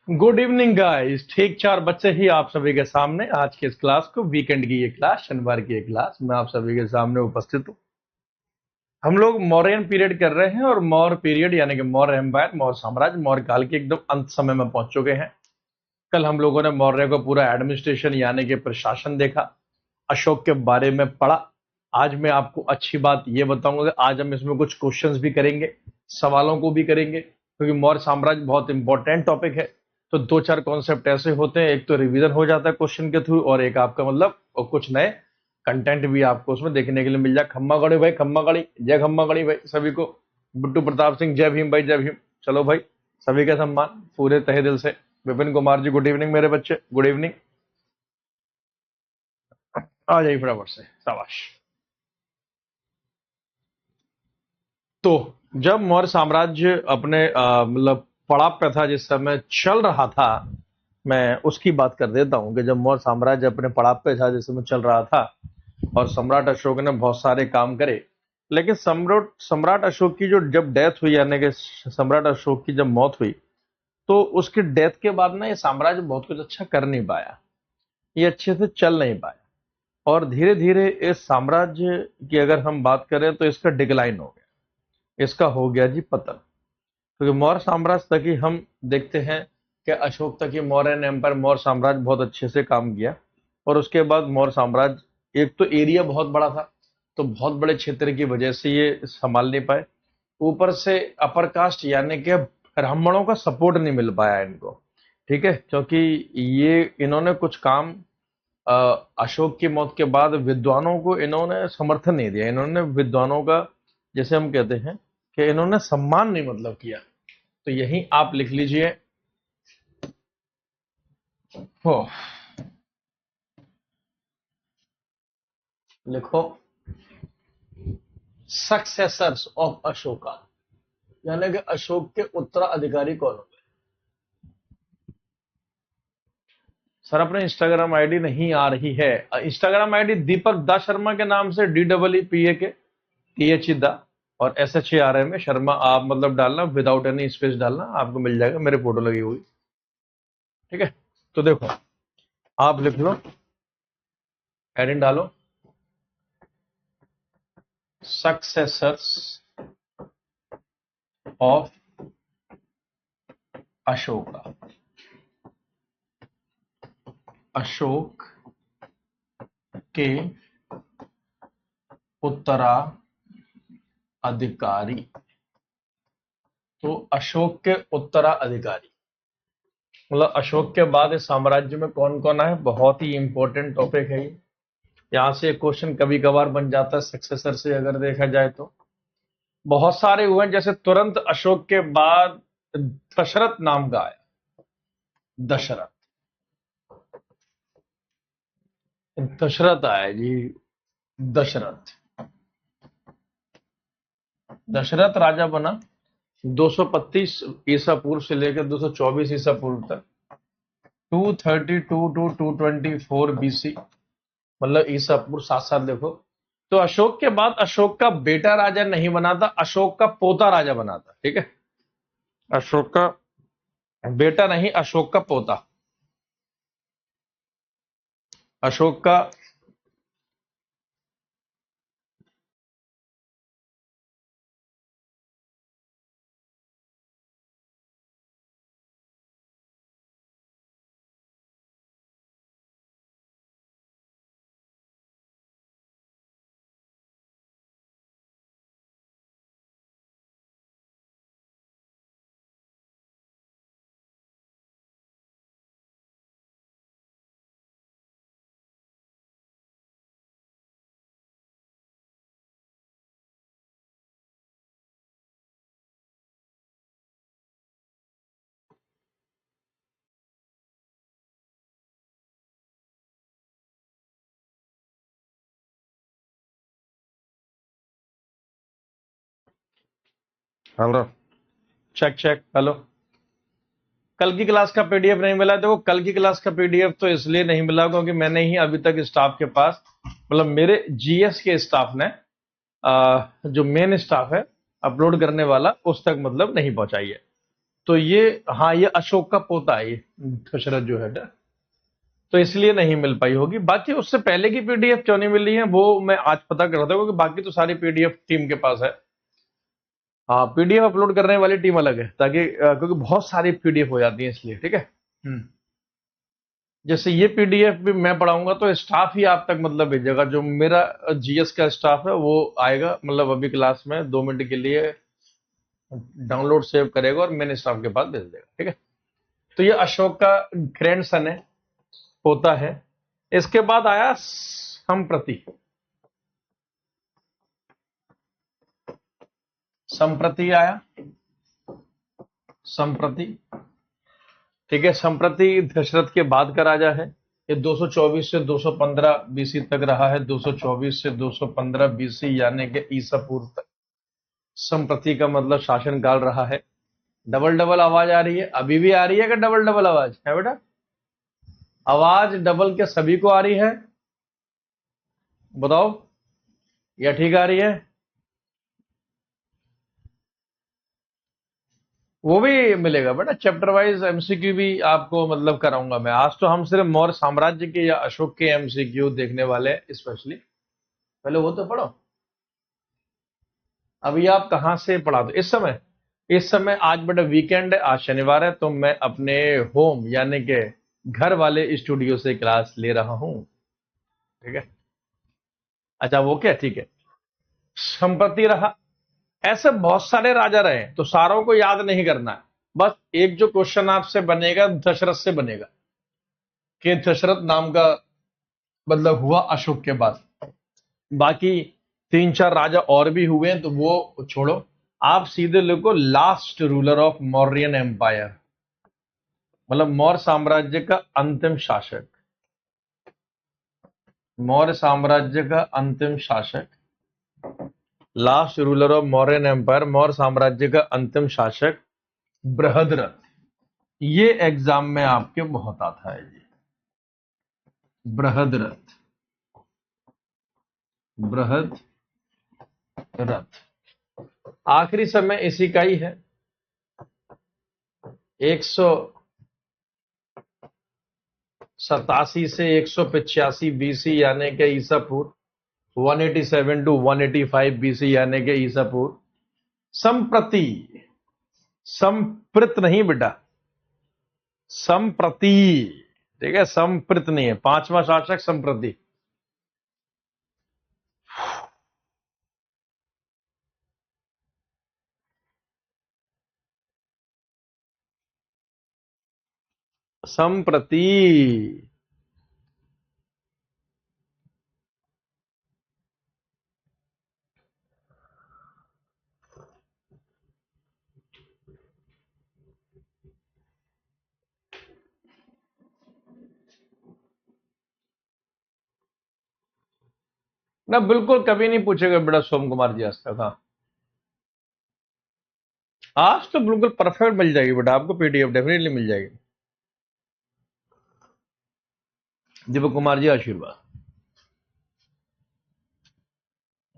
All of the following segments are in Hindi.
Good evening guys. ठीक 4 बच्चे ही आप सभी के सामने आज के इस क्लास को, वीकेंड की ये क्लास, शनिवार की ये क्लास मैं आप सभी के सामने उपस्थित हूँ। हम लोग मौर्यन पीरियड कर रहे हैं और मौर्य पीरियड यानी कि मौर्य एम्पायर, मौर्य साम्राज्य, मौर्य काल के एकदम अंत समय में पहुंच चुके हैं। कल हम लोगों ने मौर्य को पूरा एडमिनिस्ट्रेशन यानी कि प्रशासन देखा, अशोक के बारे में पढ़ा। आज मैं आपको अच्छी बात ये बताऊंगा कि आज हम इसमें कुछ क्वेश्चंस भी करेंगे, सवालों को भी करेंगे, क्योंकि मौर्य साम्राज्य बहुत इंपॉर्टेंट टॉपिक है। तो 2-4 कॉन्सेप्ट ऐसे होते हैं, एक तो रिवीजन हो जाता है क्वेश्चन के थ्रू, और एक आपका मतलब और कुछ नए कंटेंट भी आपको उसमें देखने के लिए मिल जाए। खम्मा गढ़ी भाई, खम्मा गढ़ी, जय खम्मा गढ़ी भाई सभी को। बिट्टू प्रताप सिंह, जय भीम भाई, जय भीम। चलो भाई, सभी का सम्मान पूरे तहे दिल से। विपिन कुमार जी, गुड इवनिंग मेरे बच्चे, गुड इवनिंग। आ जाइए फटाफट से, शाबाश। तो जब मौर्य साम्राज्य अपने मतलब पड़ाव पे था, जिस समय चल रहा था, मैं उसकी बात कर देता हूँ कि जब मौर्य साम्राज्य अपने पड़ाव पे था, जिस समय चल रहा था, और सम्राट अशोक ने बहुत सारे काम करे, लेकिन सम्राट सम्राट अशोक की जो जब डेथ हुई, यानी कि सम्राट अशोक की जब मौत हुई, तो उसकी डेथ के बाद ना ये साम्राज्य बहुत कुछ अच्छा कर नहीं पाया, ये अच्छे से चल नहीं पाया, और धीरे धीरे इस साम्राज्य की अगर हम बात करें तो इसका डिक्लाइन हो गया, इसका हो गया जी पतन। क्योंकि मौर्य साम्राज्य तक ही हम देखते हैं कि अशोक तक ही मौर्यन एम्पायर, मौर्य साम्राज्य बहुत अच्छे से काम किया, और उसके बाद मौर्य साम्राज्य, एक तो एरिया बहुत बड़ा था, तो बहुत बड़े क्षेत्र की वजह से ये संभाल नहीं पाए। ऊपर से अपर कास्ट यानी कि ब्राह्मणों का सपोर्ट नहीं मिल पाया इनको, ठीक है, क्योंकि ये इन्होंने कुछ काम अशोक की मौत के बाद विद्वानों को इन्होंने समर्थन नहीं दिया, इन्होंने विद्वानों का, जैसे हम कहते हैं कि इन्होंने सम्मान नहीं मतलब किया। तो यही आप लिख लीजिए, हो, लिखो सक्सेसर्स ऑफ अशोका, यानी कि अशोक के उत्तराधिकारी कौन होंगे। सर अपने इंस्टाग्राम आईडी नहीं आ रही है। इंस्टाग्राम आईडी दीपक दा शर्मा के नाम से, DEEPAK THE दा और SHARMA शर्मा, आप मतलब डालना, विदाउट एनी स्पेस डालना, आपको मिल जाएगा, मेरे फोटो लगी हुई, ठीक है। तो देखो, आप लिख लो, एडिन डालो, सक्सेसर्स ऑफ अशोका, अशोक के उत्तराधिकारी। तो अशोक के उत्तराधिकारी मतलब अशोक के बाद इस साम्राज्य में कौन कौन आए, बहुत ही इंपॉर्टेंट टॉपिक है ये। यहाँ से क्वेश्चन कभी कभार बन जाता है सक्सेसर से, अगर देखा जाए तो बहुत सारे हुए हैं। जैसे तुरंत अशोक के बाद दशरथ नाम का आया, दशरथ, दशरथ आया जी, दशरथ। दशरथ राजा बना 225 ईसा पूर्व से लेकर 224 ईसा पूर्व तक, 232 टू 224 BC, मतलब ईसा पूर्व 7 साल। देखो, तो अशोक के बाद अशोक का बेटा राजा नहीं बना था, अशोक का पोता राजा बना था, ठीक है। अशोक का बेटा नहीं, अशोक का पोता, अशोक का। Hello, check check, hello. कल की क्लास का पीडीएफ नहीं मिला। देखो, कल की क्लास का पीडीएफ तो इसलिए नहीं मिला क्योंकि मैंने ही अभी तक स्टाफ के पास, मतलब मेरे जीएस के स्टाफ ने, जो मेन स्टाफ है अपलोड करने वाला, उस तक मतलब नहीं पहुंचाई है। तो ये, हाँ, ये अशोक का पोता है, ये दशरथ जो है ना, तो इसलिए नहीं मिल पाई होगी। बाकी उससे पहले की पीडीएफ क्यों नहीं मिली है वो मैं आज पता कर रहा था, क्योंकि बाकी तो सारी पीडीएफ टीम के पास है। हाँ, पीडीएफ अपलोड करने वाली टीम अलग है, ताकि क्योंकि बहुत सारी पीडीएफ हो जाती है इसलिए, ठीक है। जैसे ये पीडीएफ भी मैं पढ़ाऊंगा तो स्टाफ ही आप तक मतलब भेजेगा, जो मेरा जीएस का स्टाफ है वो आएगा, मतलब अभी क्लास में 2 मिनट के लिए डाउनलोड सेव करेगा और मेन स्टाफ के पास भेज देगा, ठीक है। तो ये अशोक का ग्रैंड सन है, पोता है। इसके बाद आया संप्रति। संप्रति आया, संप्रति, ठीक है। संप्रति दशरथ के बाद का राजा है। ये 224 से 215 बीसी तक रहा है। 224 से 215 बीसी यानी कि ईसा पूर्व तक संप्रति का मतलब शासनकाल रहा है। डबल डबल आवाज आ रही है, अभी भी आ रही है कि डबल डबल आवाज है बेटा? आवाज डबल के सभी को आ रही है, बताओ, या ठीक आ रही है? वो भी मिलेगा बेटा, चैप्टर वाइज एमसीक्यू भी आपको मतलब कराऊंगा मैं। आज तो हम सिर्फ मौर्य साम्राज्य के या अशोक के एमसीक्यू देखने वाले हैं स्पेशली। पहले वो तो पढ़ो। अभी आप कहां से पढ़ा दो इस समय आज बेटा वीकेंड है, आज शनिवार है, तो मैं अपने होम यानी कि घर वाले स्टूडियो से क्लास ले रहा हूं, ठीक है। अच्छा, वो क्या, ठीक है। संपत्ति रहा। ऐसे बहुत सारे राजा रहे, तो सारों को याद नहीं करना है। बस एक जो क्वेश्चन आपसे बनेगा दशरथ से बनेगा, कि दशरथ नाम का मतलब हुआ अशोक के बाद। बाकी 3-4 राजा और भी हुए हैं, तो वो छोड़ो। आप सीधे लिखो last ruler of Mauryan empire, मतलब मौर्य साम्राज्य का अंतिम शासक। मौर्य साम्राज्य का अंतिम शासक, last ruler of Mauryan empire, Maurya साम्राज्य का अंतिम शासक बृहद्रथ। ये एग्जाम में आपके बहुत आता है जी, बृहद्रथ, बृहद्रथ। आखिरी समय इसी का ही है। 187 से 185 बीसी यानी कि ईसा पूर्व, 187 टू 185 बीसी यानी कि ईसा पूर्व। संप्रति, संप्रत नहीं बेटा, संप्रति, ठीक है, संप्रत नहीं है। पांचवा शासक संप्रति। संप्रति। ना, बिल्कुल कभी नहीं पूछेगा बेटा सोम कुमार जी आज तक। हाँ, आज तो बिल्कुल परफेक्ट मिल जाएगी बेटा आपको, पीडीएफ डेफिनेटली मिल जाएगी। दीपक कुमार जी आशीर्वाद।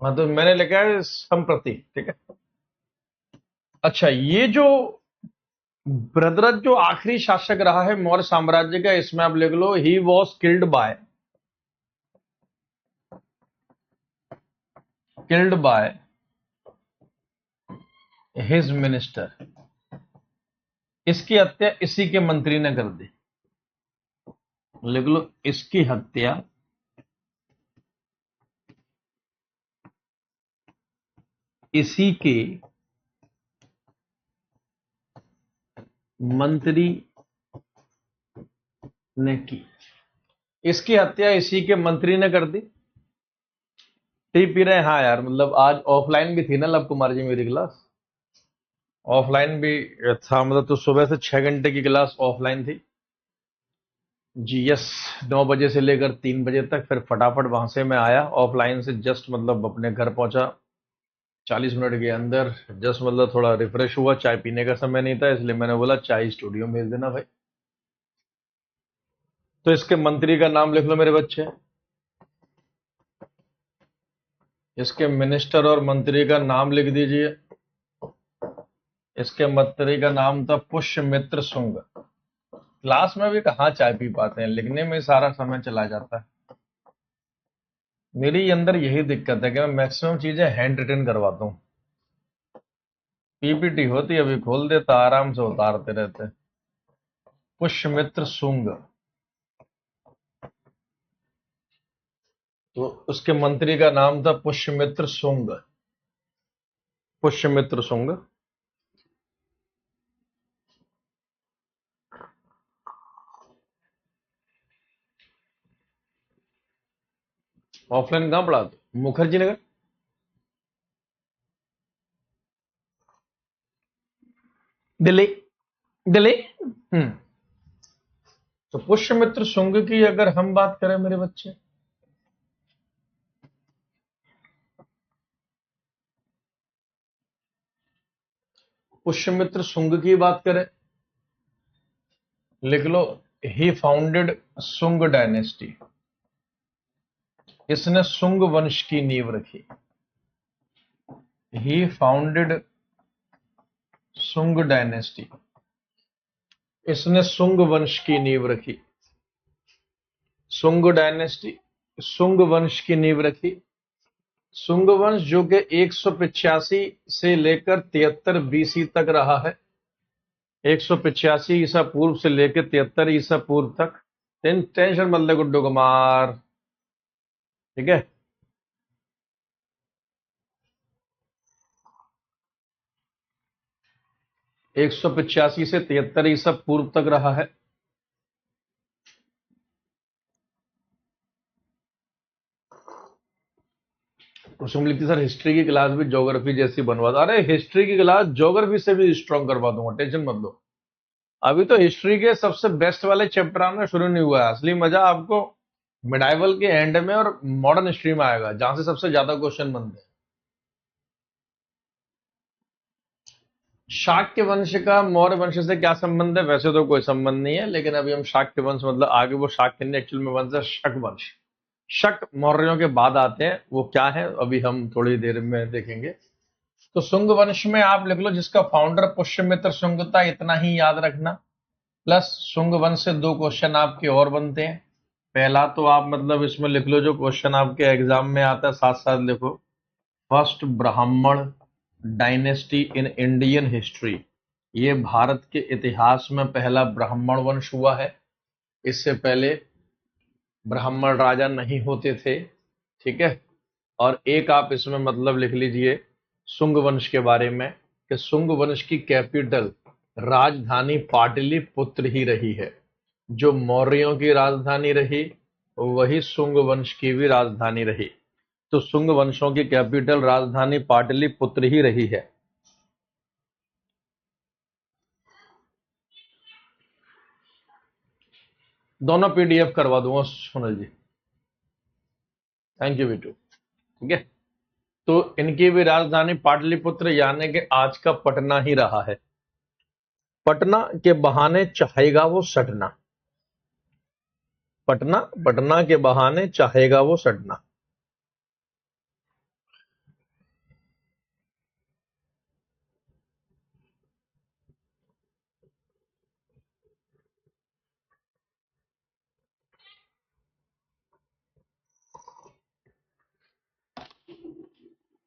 हाँ, तो मैंने लिखा है संप्रति, ठीक है। अच्छा, ये जो बृहद्रथ जो आखिरी शासक रहा है मौर्य साम्राज्य का, इसमें आप लिख लो he was killed by his minister. इसकी हत्या इसी के मंत्री ने कर दी। लिख लो, इसकी हत्या इसी के मंत्री ने की। इसकी हत्या इसी के मंत्री ने कर दी। टी पी रहे हैं? हाँ यार, मतलब आज ऑफलाइन भी थी ना लव कुमार जी मेरी क्लास, ऑफलाइन भी था, मतलब तो सुबह से 6 घंटे की क्लास ऑफलाइन थी जी। यस, 9 बजे से लेकर 3 बजे तक। फिर फटाफट वहां से मैं आया ऑफलाइन से, जस्ट मतलब अपने घर पहुंचा 40 मिनट के अंदर। जस्ट मतलब थोड़ा रिफ्रेश हुआ, चाय पीने का समय नहीं था, इसलिए मैंने बोला चाय स्टूडियो में भेज देना भाई। तो इसके मंत्री का नाम लिख लो मेरे बच्चे, इसके मिनिस्टर और मंत्री का नाम लिख दीजिए। इसके मंत्री का नाम था पुष्यमित्र शुंग। क्लास में भी कहाँ चाय पी पाते हैं, लिखने में सारा समय चला जाता है। मेरी अंदर यही दिक्कत है कि मैं मैक्सिमम चीजें हैंड रिटन करवाता हूँ। पीपीटी होती अभी खोल देता, आराम से उतारते रहते। पुष्यमित्र शुंग, तो उसके मंत्री का नाम था पुष्यमित्र शुंग। पुष्यमित्र शुंग। ऑफलाइन कहाँ पढ़ा तू? मुखर्जी नगर। दिल्ली। दिल्ली। हम्म। तो पुष्यमित्र शुंग की अगर हम बात करें मेरे बच्चे, पुष्यमित्र शुंग की बात करें, लिख लो, ही फाउंडेड शुंग डायनेस्टी। इसने शुंग वंश की नींव रखी। ही फाउंडेड शुंग डायनेस्टी। इसने शुंग वंश की नींव रखी। शुंग डायनेस्टी, शुंग वंश की नींव रखी। शुंग वंश जो कि 185 से लेकर 73 बीसी तक रहा है। 185 ईसा पूर्व से लेकर 73 ईसा पूर्व तक। टेंशन मत ले गुड्डू कुमार, ठीक है। 185 से 73 ईसा पूर्व तक रहा है। उसमें लिखती सर हिस्ट्री की क्लास भी ज्योग्राफी जैसी बनवा दो। अरे हिस्ट्री की क्लास ज्योग्राफी से भी स्ट्रॉन्ग करवा दूंगा, टेंशन मत लो। अभी तो हिस्ट्री के सबसे बेस्ट वाले चैप्टर आना शुरू नहीं हुआ है। असली मजा आपको मिडाइवल के एंड में और मॉडर्न हिस्ट्री में आएगा, जहां से सबसे ज्यादा क्वेश्चन बनते हैं। शाक्य वंश का मौर्य वंश से क्या संबंध है? वैसे तो कोई संबंध नहीं है, लेकिन अभी हम शाक्य वंश मतलब आगे वो शाक्य नहीं, एक्चुअल में वंश है शक वंश। शक मौर्यों के बाद आते हैं, वो क्या है अभी हम थोड़ी देर में देखेंगे। तो शुंग वंश में आप लिख लो जिसका फाउंडर पुष्यमित्र शुंग था, इतना ही याद रखना। प्लस शुंग वंश से दो क्वेश्चन आपके और बनते हैं। पहला तो आप मतलब इसमें लिख लो जो क्वेश्चन आपके एग्जाम में आता है, साथ साथ लिखो, फर्स्ट ब्राह्मण डायनेस्टी इन इंडियन हिस्ट्री। ये भारत के इतिहास में पहला ब्राह्मण वंश हुआ है। इससे पहले ब्राह्मण राजा नहीं होते थे, ठीक है। और एक आप इसमें मतलब लिख लीजिए शुंग वंश के बारे में कि शुंग वंश की कैपिटल राजधानी पाटलिपुत्र ही रही है। जो मौर्यों की राजधानी रही वही शुंग वंश की भी राजधानी रही। तो शुंग वंशों की कैपिटल राजधानी पाटलिपुत्र ही रही है। दोनों पीडीएफ करवा दूंगा सोनल जी, थैंक यू बिटू, ठीक है। तो इनकी भी राजधानी पाटलिपुत्र यानी कि आज का पटना ही रहा है। पटना के बहाने चाहेगा वो सटना। पटना, पटना के बहाने चाहेगा वो सटना।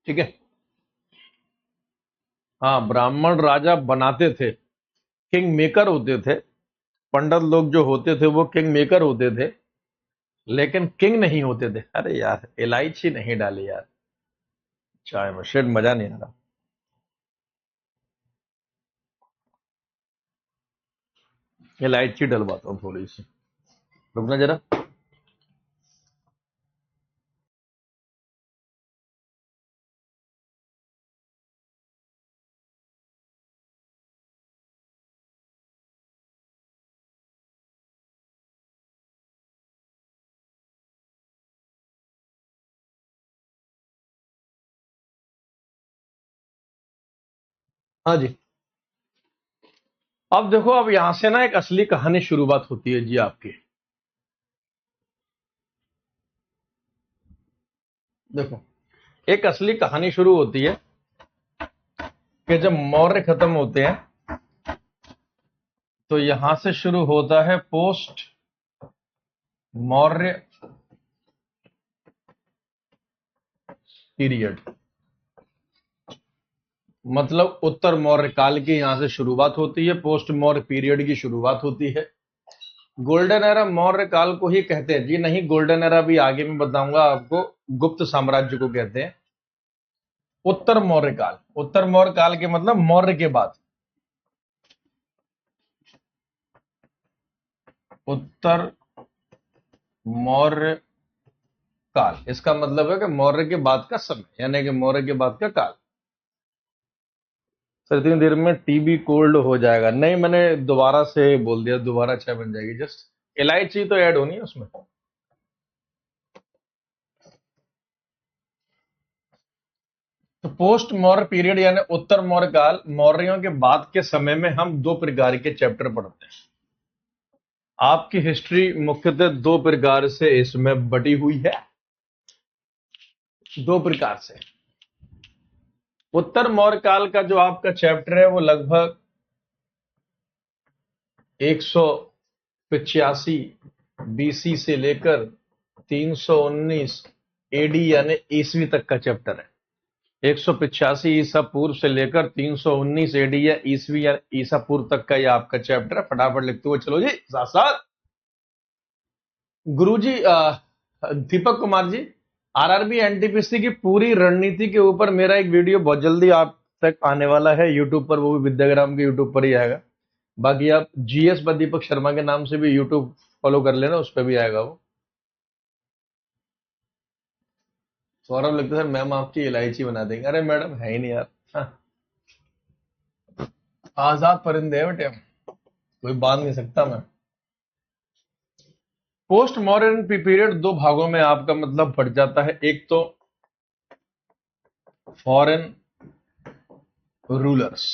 ठीक है। हाँ, ब्राह्मण राजा बनाते थे, किंग मेकर होते थे। पंडित लोग जो होते थे वो किंग मेकर होते थे, लेकिन किंग नहीं होते थे। अरे यार इलायची नहीं डाली यार चाय में, शेड मजा नहीं आ रहा। इलायची डलवाता हूँ थोड़ी सी, रुकना जरा। हाँ जी। अब देखो, अब यहां से ना एक असली कहानी शुरुआत होती है जी आपकी। देखो, एक असली कहानी शुरू होती है कि जब मौर्य खत्म होते हैं तो यहां से शुरू होता है पोस्ट मौर्य पीरियड। मतलब उत्तर मौर्य काल की यहां से शुरुआत होती है, पोस्ट मौर्य पीरियड की शुरुआत होती है। गोल्डन एरा मौर्य काल को ही कहते हैं जी, नहीं गोल्डन एरा भी आगे मैं बताऊंगा आपको, गुप्त साम्राज्य को कहते हैं। उत्तर मौर्य काल, उत्तर मौर्य काल के मतलब मौर्य के बाद, उत्तर मौर्य काल, इसका मतलब है कि मौर्य के बाद का समय, यानी कि मौर्य के बाद का काल। सर इतनी देर में टीबी कोल्ड हो जाएगा? नहीं, मैंने दोबारा से बोल दिया, दोबारा चाय बन जाएगी। जस्ट इलायची तो ऐड होनी है उसमें। तो पोस्ट मौर्य पीरियड यानी उत्तर मौर्य काल, मौर्यों के बाद के समय में हम दो प्रकार के चैप्टर पढ़ते हैं। आपकी हिस्ट्री मुख्यतः दो प्रकार से इसमें बटी हुई है, दो प्रकार से। उत्तर मौर्य काल का जो आपका चैप्टर है वो लगभग 185 बीसी से लेकर 319 एडी यानी ईसवी तक का चैप्टर है। 185 ईसा पूर्व से लेकर 319 एडी या ईसवी या ईसा पूर्व तक का ये आपका चैप्टर है। फटाफट लिखते हुए चलो जी, साथ साथ। गुरुजी दीपक कुमार जी, आरआरबी एनटीपीसी की पूरी रणनीति के ऊपर मेरा एक वीडियो बहुत जल्दी आप तक आने वाला है यूट्यूब पर, वो भी विद्याग्राम के यूट्यूब पर ही आएगा। बाकी आप जीएस पर दीपक शर्मा के नाम से भी यूट्यूब फॉलो कर लेना, उस पर भी आएगा वो। सौरभ लगता है सर मैम आपकी इलायची बना देंगे। अरे मैडम है ही नहीं यार, हाँ, आजाद परिंदे है बेटे हम, कोई बांध नहीं सकता मैं। पोस्ट मॉडर्न पीरियड दो भागों में आपका मतलब बढ़ जाता है। एक तो फॉरेन रूलर्स,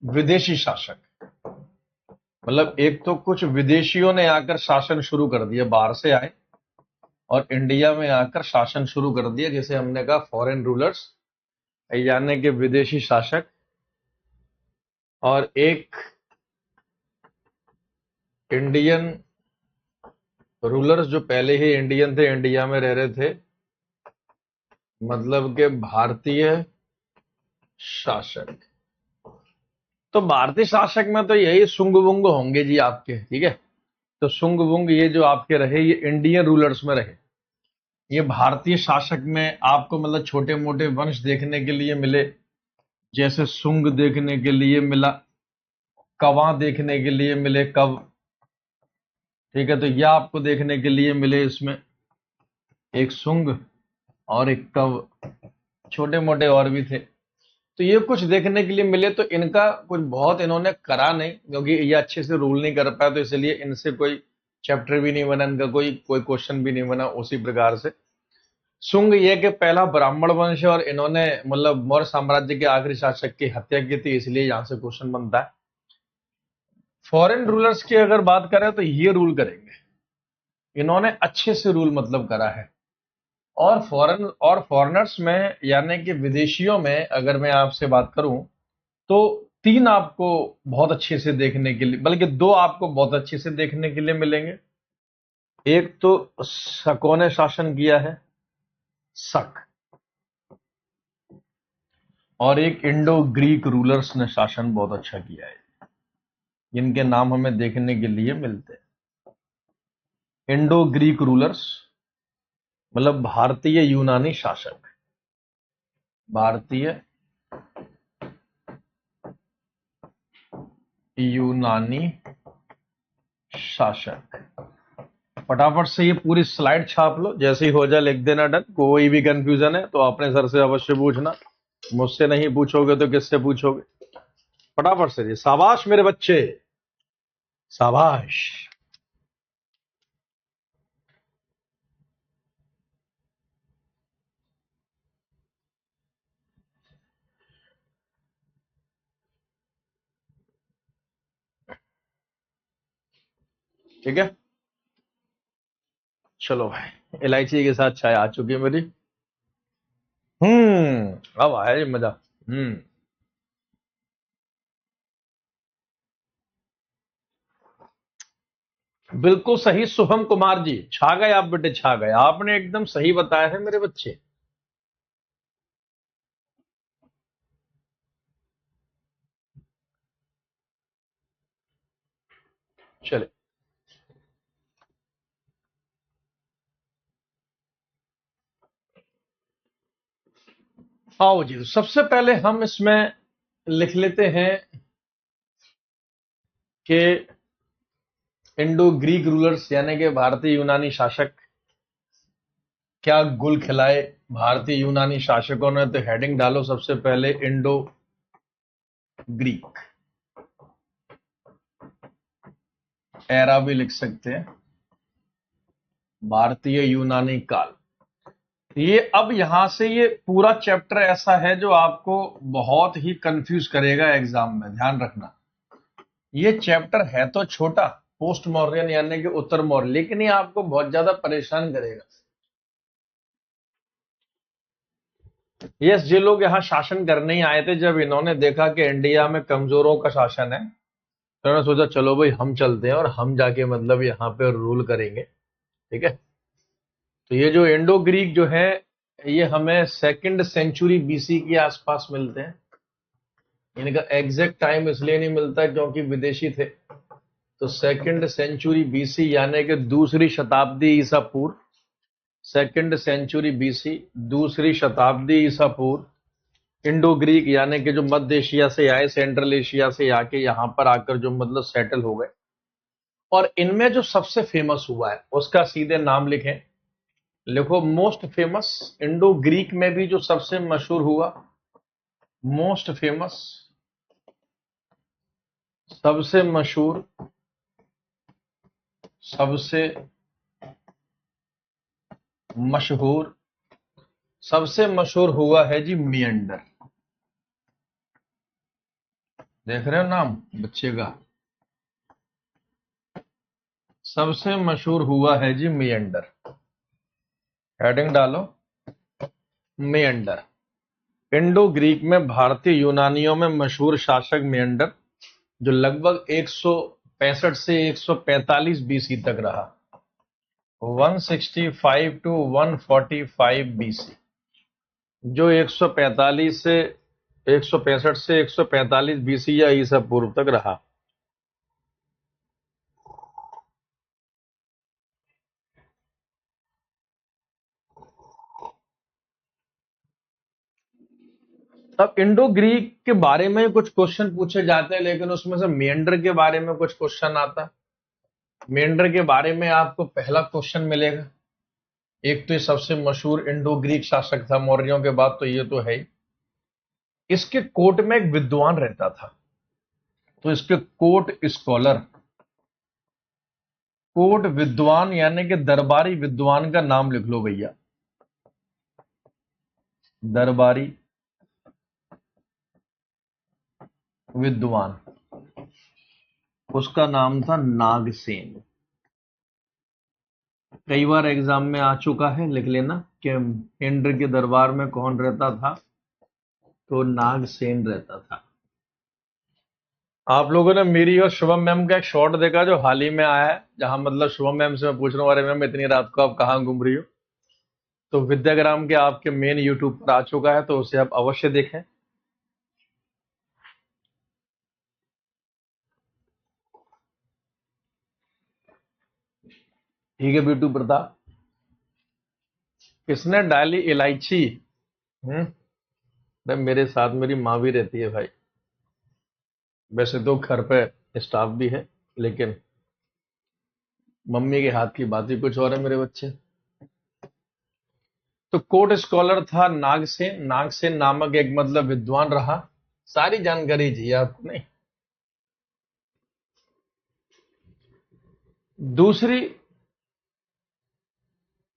विदेशी शासक, मतलब एक तो कुछ विदेशियों ने आकर शासन शुरू कर दिया, बाहर से आए और इंडिया में आकर शासन शुरू कर दिया, जैसे हमने कहा फॉरेन रूलर्स यानी कि विदेशी शासक। और एक इंडियन रूलर्स जो पहले ही इंडियन थे, इंडिया में रह रहे थे, मतलब के भारतीय शासक। तो भारतीय शासक में तो यही सुंग वुंग होंगे जी आपके, ठीक है। तो सुंग वुंग ये जो आपके रहे ये इंडियन रूलर्स में रहे। ये भारतीय शासक में आपको मतलब छोटे मोटे वंश देखने के लिए मिले, जैसे सुंग देखने के लिए मिला, कवा देखने के लिए मिले, कव, ठीक है। तो यह आपको देखने के लिए मिले इसमें, एक सुंग और एक कव, छोटे मोटे और भी थे। तो ये कुछ देखने के लिए मिले। तो इनका कुछ बहुत इन्होंने करा नहीं, क्योंकि ये अच्छे से रूल नहीं कर पाया, तो इसलिए इनसे कोई चैप्टर भी नहीं बना, इनका कोई कोई क्वेश्चन भी नहीं बना। उसी प्रकार से सुंग ये कि पहला ब्राह्मण वंश है और इन्होंने मतलब मौर्य साम्राज्य के आखिरी शासक की हत्या की थी, इसलिए यहां से क्वेश्चन बनता है। फॉरेन रूलर्स की अगर बात करें तो ये रूल करेंगे, इन्होंने अच्छे से रूल मतलब करा है। और फॉरेनर्स में यानी कि विदेशियों में अगर मैं आपसे बात करूं तो तीन आपको बहुत अच्छे से देखने के लिए, बल्कि दो आपको बहुत अच्छे से देखने के लिए मिलेंगे। एक तो शकों ने शासन किया है, शक, और एक इंडो ग्रीक रूलर्स ने शासन बहुत अच्छा किया है, जिनके नाम हमें देखने के लिए मिलते हैं। इंडो ग्रीक रूलर्स मतलब भारतीय यूनानी शासक, भारतीय यूनानी शासक। फटाफट से ये पूरी स्लाइड छाप लो, जैसे ही हो जाए लिख देना डन। कोई भी कंफ्यूजन है तो अपने सर से अवश्य पूछना, मुझसे नहीं पूछोगे तो किससे पूछोगे। फटाफट से जी, शाबाश मेरे बच्चे, शाबाश। ठीक है, चलो भाई, इलायची के साथ चाय आ चुकी है मेरी। अब आया जी मजा। हम्म बिल्कुल सही शुभम कुमार जी, छा गए आप बेटे, छा गए, आपने एकदम सही बताया है मेरे बच्चे। चले, आओ जी, तो सबसे पहले हम इसमें लिख लेते हैं कि इंडो ग्रीक रूलर्स यानी कि भारतीय यूनानी शासक, क्या गुल खिलाए भारतीय यूनानी शासकों ने, तो हेडिंग डालो सबसे पहले इंडो ग्रीक, एरा भी लिख सकते हैं, भारतीय यूनानी काल। ये अब यहां से ये पूरा चैप्टर ऐसा है जो आपको बहुत ही कंफ्यूज करेगा एग्जाम में, ध्यान रखना। ये चैप्टर है तो छोटा, पोस्ट मॉडर्न यानी कि उत्तर मौर्य, लेकिन ये आपको बहुत ज्यादा परेशान करेगा। यस, जो लोग यहाँ शासन करने ही आए थे, जब इन्होंने देखा कि इंडिया में कमजोरों का शासन है, तो उन्होंने सोचा चलो भाई हम चलते हैं और हम जाके मतलब यहाँ पे रूल करेंगे। ठीक है, तो ये जो इंडो ग्रीक जो है, ये हमें सेकंड सेंचुरी बीसी के आसपास मिलते हैं। इनका एग्जैक्ट टाइम इसलिए नहीं मिलता क्योंकि विदेशी थे। तो सेकंड सेंचुरी बीसी यानी कि दूसरी शताब्दी ईसा पूर्व, सेकंड सेंचुरी बीसी, दूसरी शताब्दी ईसा पूर्व, इंडो ग्रीक यानी कि जो मध्य एशिया से आए, सेंट्रल एशिया से आके यहां पर आकर जो मतलब सेटल हो गए। और इनमें जो सबसे फेमस हुआ है उसका सीधे नाम लिखें, लिखो मोस्ट फेमस। इंडो ग्रीक में भी जो सबसे मशहूर हुआ, मोस्ट फेमस, सबसे मशहूर, सबसे मशहूर, सबसे मशहूर हुआ है जी मियंडर। देख रहे हो नाम बच्चे का, सबसे मशहूर हुआ है जी मियंडर। हेडिंग डालो मियंडर। इंडो ग्रीक में भारतीय यूनानियों में मशहूर शासक मियंडर, जो लगभग 165 से 145 बीसी तक रहा, 165 टू 145 बीसी, जो 145 से 165 से 145 बीसी या ईसा पूर्व तक रहा। अब इंडो ग्रीक के बारे में कुछ क्वेश्चन पूछे जाते हैं, लेकिन उसमें से मेंढर के बारे में कुछ क्वेश्चन आता है। मेंढर के बारे में आपको पहला क्वेश्चन मिलेगा। एक तो ये सबसे मशहूर इंडो ग्रीक शासक था मौर्यों के बाद, तो ये तो है ही। इसके कोर्ट में एक विद्वान रहता था, तो इसके कोर्ट स्कॉलर, कोर्ट विद्वान यानी कि दरबारी विद्वान का नाम लिख लो भैया, दरबारी विद्वान, उसका नाम था नागसेन। कई बार एग्जाम में आ चुका है, लिख लेना कि इंद्र के दरबार में कौन रहता था, तो नागसेन रहता था। आप लोगों ने मेरी और शुभम मैम का एक शॉर्ट देखा जो हाल ही में आया है, जहां मतलब शुभम मैम से मैं पूछ रहा हूँ, अरे मैम इतनी रात को आप कहाँ घूम रही हो, तो विद्याग्राम के आपके मेन यूट्यूब पर आ चुका है, तो उसे आप अवश्य देखें। ठीक है बीटू प्रताप, किसने डाली इलायची? भाई मेरे साथ मेरी माँ भी रहती है भाई, वैसे तो घर पे स्टाफ भी है, लेकिन मम्मी के हाथ की बात ही कुछ और है मेरे बच्चे। तो कोर्ट स्कॉलर था नागसेन, नागसेन नामक एक मतलब विद्वान रहा। सारी जानकारी चाहिए आपको नहीं। दूसरी,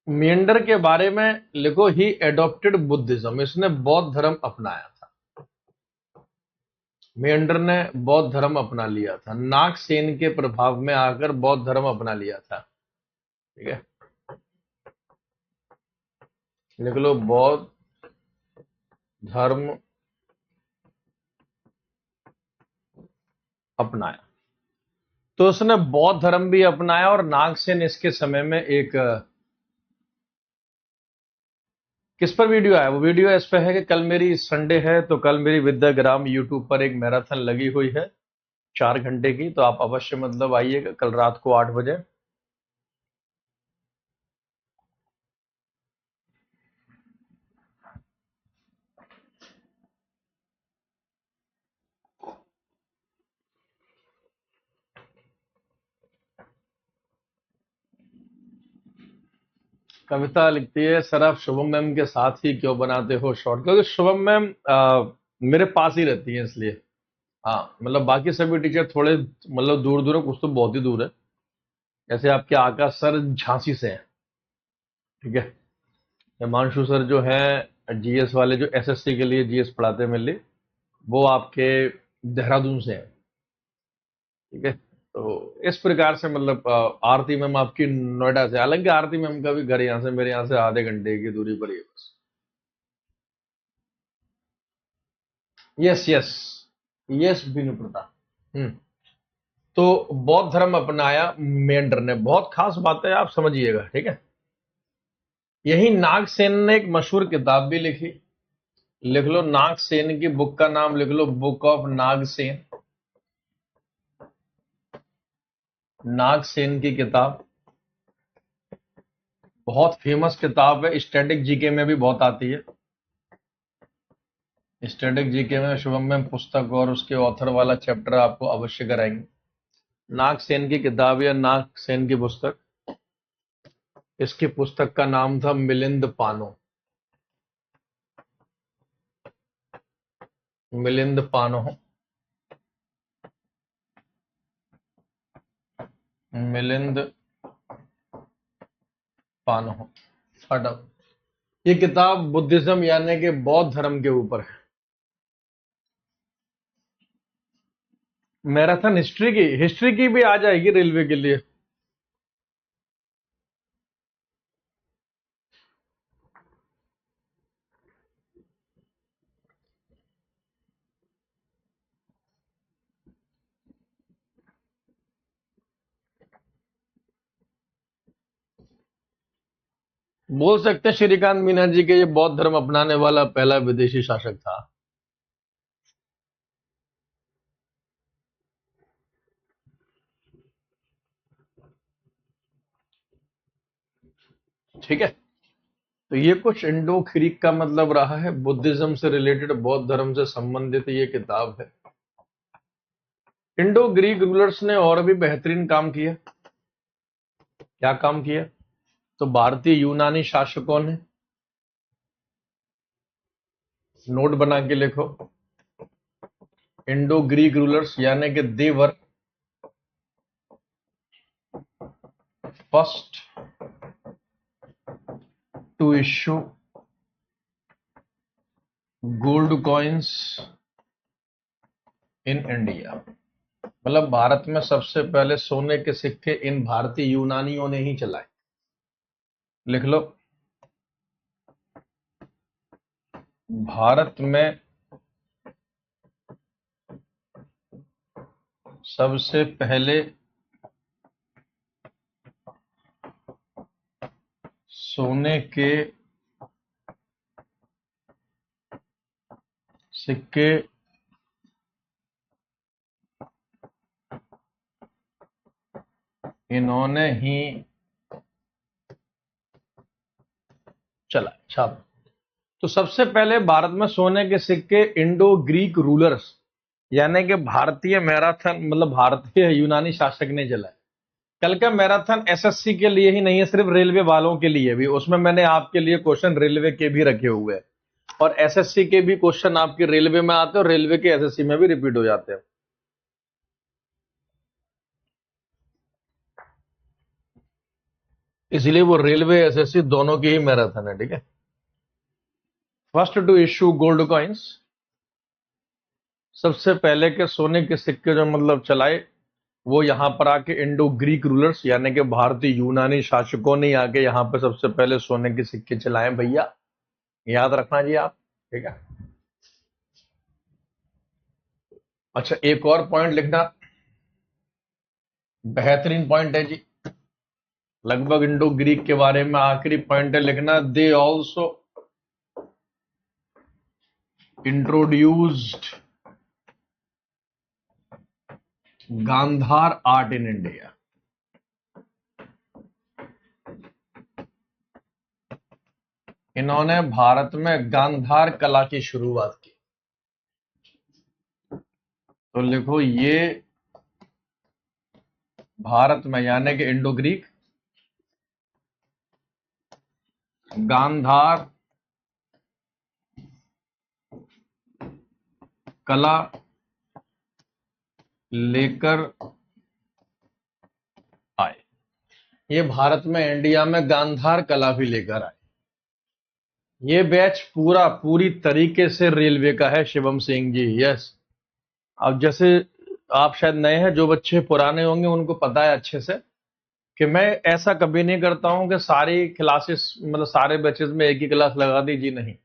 मियंडर के बारे में लिखो, ही एडॉप्टेड बुद्धिज्म, इसने बौद्ध धर्म अपनाया था। मियंडर ने बौद्ध धर्म अपना लिया था, नागसेन के प्रभाव में आकर बौद्ध धर्म अपना लिया था। ठीक है, लिख लो बौद्ध धर्म अपनाया। तो उसने बौद्ध धर्म भी अपनाया और नागसेन इसके समय में एक किस पर वीडियो आया, वो वीडियो इस पे है कि कल मेरी संडे है तो कल मेरी विद्याग्राम यूट्यूब पर एक मैराथन लगी हुई है 4 घंटे की, तो आप अवश्य मतलब आइएगा कल रात को 8 बजे। कविता लिखती है, सर आप शुभम मैम के साथ ही क्यों बनाते हो शॉर्ट, क्योंकि शुभम मैम मेरे पास ही रहती है इसलिए। हाँ मतलब बाकी सभी टीचर थोड़े मतलब दूर दूर है, कुछ तो बहुत ही दूर है। जैसे आपके आकाश सर झांसी से हैं, ठीक है। हिमांशु सर जो है जीएस वाले, जो एसएससी के लिए जीएस पढ़ाते हैं मेनली, वो आपके देहरादून से हैं, ठीक है। तो इस प्रकार से मतलब आरती मैम आपकी नोएडा से, हालांकि आरती मैम का भी घर यहाँ से, मेरे यहाँ से आधे घंटे की दूरी पर ही है बस। यस यस, यस बिनु प्रताप। हम्म। तो बौद्ध धर्म अपनाया मेंढर ने, बहुत खास बात है, आप समझिएगा, ठीक है। यही नागसेन ने एक मशहूर किताब भी लिखी, लिख लो नागसेन की बुक का नाम लिख लो, बुक ऑफ नागसेन। नागसेन की किताब बहुत फेमस किताब है, स्टैटिक जीके में भी बहुत आती है। स्टैटिक जीके में शुभम में पुस्तक और उसके ऑथर वाला चैप्टर आपको अवश्य कराएंगे। नागसेन की किताब या नागसेन की पुस्तक, इसकी पुस्तक का नाम था मिलिंद पानो। मिलिंद पानो, मिलिंद पानो अडब। ये किताब बुद्धिज्म यानी कि बौद्ध धर्म के ऊपर है। मैराथन हिस्ट्री की भी आ जाएगी रेलवे के लिए। बोल सकते हैं श्रीकांत मीना जी के ये बौद्ध धर्म अपनाने वाला पहला विदेशी शासक था। ठीक है। तो ये कुछ इंडो ग्रीक का मतलब रहा है, बुद्धिज्म से रिलेटेड, बौद्ध धर्म से संबंधित ये किताब है। इंडो ग्रीक रूलर्स ने और भी बेहतरीन काम किया। क्या काम किया? तो भारतीय यूनानी शासकों ने, नोट बना के लिखो, इंडो ग्रीक रूलर्स यानी कि they were first to issue gold coins in India. मतलब भारत में सबसे पहले सोने के सिक्के इन भारतीय यूनानियों ने ही चलाए। लिख लो, भारत में सबसे पहले सोने के सिक्के इन्होंने ही चलाए, छाप। तो सबसे पहले भारत में सोने के सिक्के इंडो ग्रीक रूलर्स यानी कि भारतीय मैराथन मतलब भारतीय यूनानी शासक ने चलाए। कल का मैराथन एसएससी के लिए ही नहीं है, सिर्फ रेलवे वालों के लिए भी, उसमें मैंने आपके लिए क्वेश्चन रेलवे के भी रखे हुए हैं, और एसएससी के भी क्वेश्चन आपके रेलवे में आते हैं और रेलवे के एसएससी में भी रिपीट हो जाते हैं। इसलिए वो रेलवे एसएससी दोनों की ही मैराथन है, ठीक है। First to issue gold coins, सबसे पहले के सोने के सिक्के जो मतलब चलाए, वो यहां पर आके इंडो ग्रीक रूलर्स यानी कि भारतीय यूनानी शासकों ने आके यहां पर सबसे पहले सोने के सिक्के चलाए भैया, याद रखना जी आप, ठीक है। अच्छा एक और पॉइंट लिखना, बेहतरीन पॉइंट है जी। लगभग इंडो ग्रीक के बारे में आखिरी पॉइंट है लिखना, they also introduced Gandhara art in India. इन्होंने भारत में गांधार कला की शुरुआत की। तो लिखो ये भारत में, यानी कि इंडो ग्रीक, गांधार कला लेकर आए। ये भारत में, इंडिया में गांधार कला भी लेकर आए। ये बैच पूरी तरीके से रेलवे का है शिवम सिंह जी। यस। अब जैसे आप शायद नए हैं, जो बच्चे पुराने होंगे उनको पता है अच्छे से कि मैं ऐसा कभी नहीं करता हूं कि सारी क्लासेस, मतलब सारे बैचेस में एक ही क्लास लगा दी जी, नहीं।